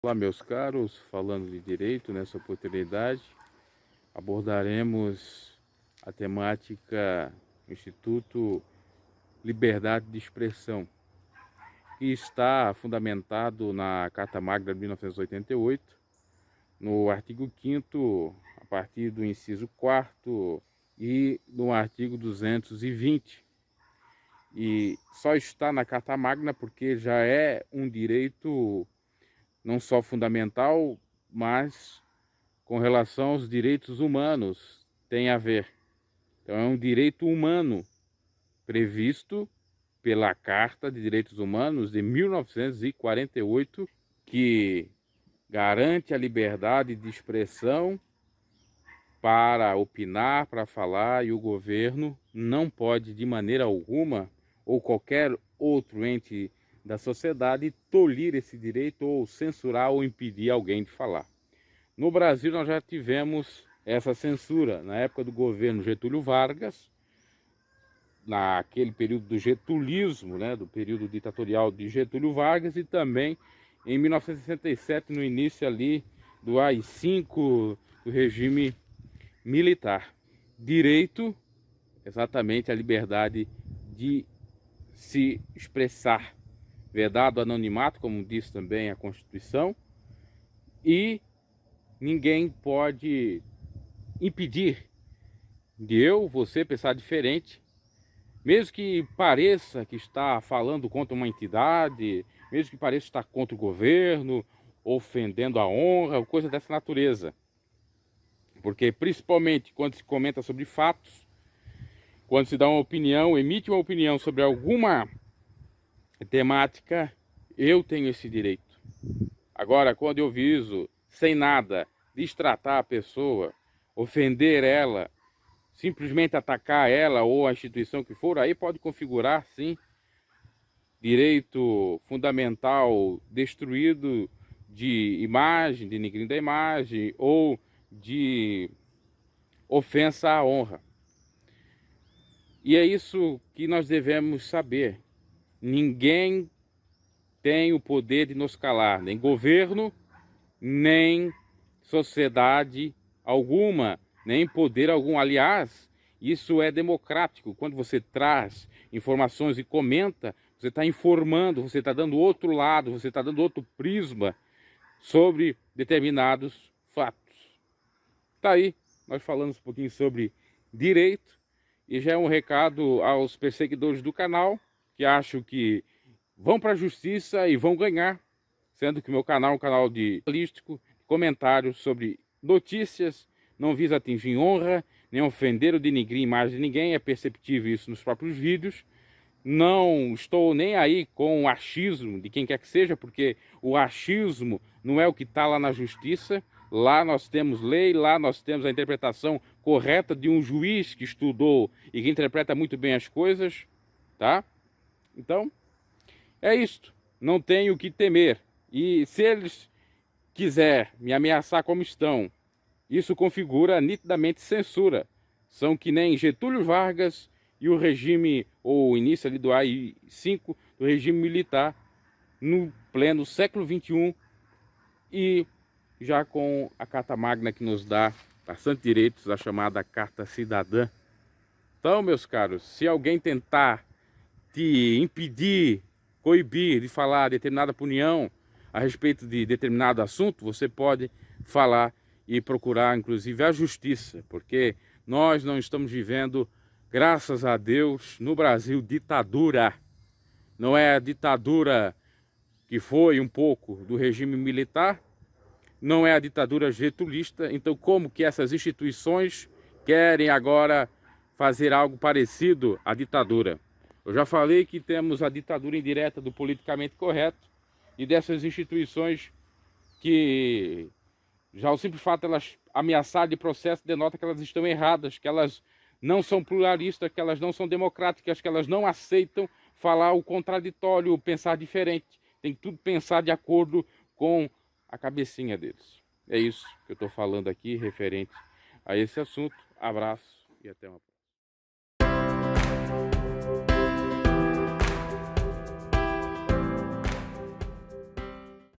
Olá, meus caros, falando de direito, nessa oportunidade abordaremos a temática Instituto Liberdade de Expressão, que está fundamentado na Carta Magna de 1988, no artigo 5º, a partir do inciso 4º e no artigo 220. E só está na Carta Magna porque já é um direito não só fundamental, mas com relação aos direitos humanos tem a ver. Então é um direito humano previsto pela Carta de Direitos Humanos de 1948, que garante a liberdade de expressão para opinar, para falar, e o governo não pode de maneira alguma, ou qualquer outro ente da sociedade, tolir esse direito ou censurar ou impedir alguém de falar. No Brasil nós já tivemos essa censura na época do governo Getúlio Vargas, naquele período do getulismo, né, do período ditatorial de Getúlio Vargas, e também em 1967, no início ali do AI-5, do regime militar. Direito, exatamente, à liberdade de se expressar, vedado anonimato, como diz também a Constituição, e ninguém pode impedir de você pensar diferente, mesmo que pareça que está falando contra uma entidade, mesmo que pareça estar contra o governo, ofendendo a honra, coisa dessa natureza. Porque principalmente quando se comenta sobre fatos, quando se dá uma opinião, emite uma opinião sobre alguma temática, eu tenho esse direito. Agora, quando eu viso, sem nada, destratar a pessoa, ofender ela, simplesmente atacar ela ou a instituição que for, aí pode configurar, sim, direito fundamental destruído de imagem, de denegrir da imagem ou de ofensa à honra. E é isso que nós devemos saber. Ninguém tem o poder de nos calar, nem governo, nem sociedade alguma, nem poder algum. Aliás, isso é democrático. Quando você traz informações e comenta, você está informando, você está dando outro lado, você está dando outro prisma sobre determinados fatos. Tá aí, nós falamos um pouquinho sobre direito, e já é um recado aos perseguidores do canal, que acham que vão para a justiça e vão ganhar, sendo que o meu canal é um canal de jornalístico, comentários sobre notícias, não visa atingir honra, nem ofender ou denigrir a imagem de ninguém, é perceptível isso nos próprios vídeos. Não estou nem aí com o achismo de quem quer que seja, porque o achismo não é o que está lá na justiça. Lá nós temos lei, lá nós temos a interpretação correta de um juiz que estudou e que interpreta muito bem as coisas, tá? Então, é isto. Não tenho o que temer. E se eles quiserem me ameaçar como estão, isso configura nitidamente censura. São que nem Getúlio Vargas e o regime, ou o início ali do AI-5, do regime militar, no pleno século XXI, e já com a Carta Magna que nos dá bastante direitos, a chamada Carta Cidadã. Então, meus caros, se alguém tentar te impedir, coibir de falar determinada opinião a respeito de determinado assunto, você pode falar e procurar, inclusive, a justiça, porque nós não estamos vivendo, graças a Deus, no Brasil, ditadura. Não é a ditadura que foi um pouco do regime militar, não é a ditadura getulista. Então, como que essas instituições querem agora fazer algo parecido à ditadura? Eu já falei que temos a ditadura indireta do politicamente correto e dessas instituições que já o simples fato de elas ameaçar de processo denota que elas estão erradas, que elas não são pluralistas, que elas não são democráticas, que elas não aceitam falar o contraditório, pensar diferente. Tem que tudo pensar de acordo com a cabecinha deles. É isso que eu estou falando aqui referente a esse assunto. Abraço e até uma próxima.